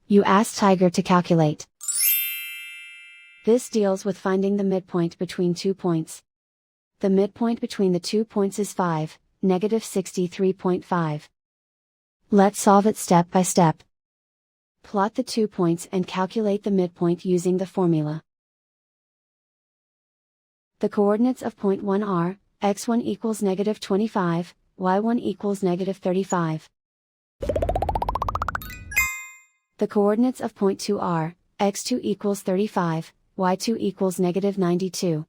You ask Tiger to calculate. This deals with finding the midpoint between 2 points. The midpoint between the 2 points is 5, negative 63.5. Let's solve it step by step. Plot the 2 points and calculate the midpoint using the formula. The coordinates of point 1 are, x1 equals negative 25, y1 equals negative 35. The coordinates of point 2 are, x2 equals 35, y2 equals negative 92.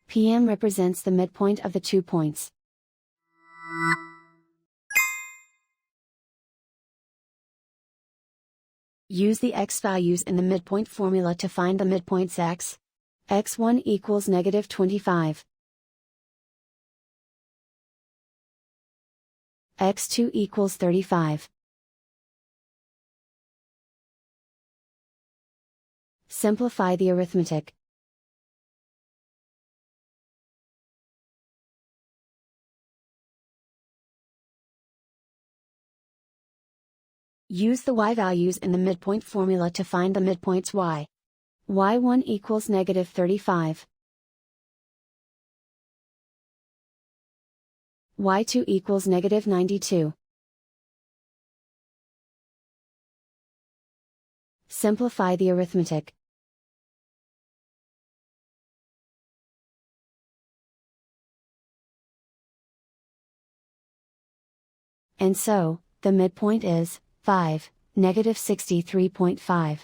PM represents the midpoint of the 2 points. Use the x values in the midpoint formula to find the midpoints x. x1 equals negative 25. x2 equals 35. Simplify the arithmetic. Use the y values in the midpoint formula to find the midpoints y. y1 equals negative 35. y2 equals negative 92. Simplify the arithmetic. And so, the midpoint is 5, negative 63.5.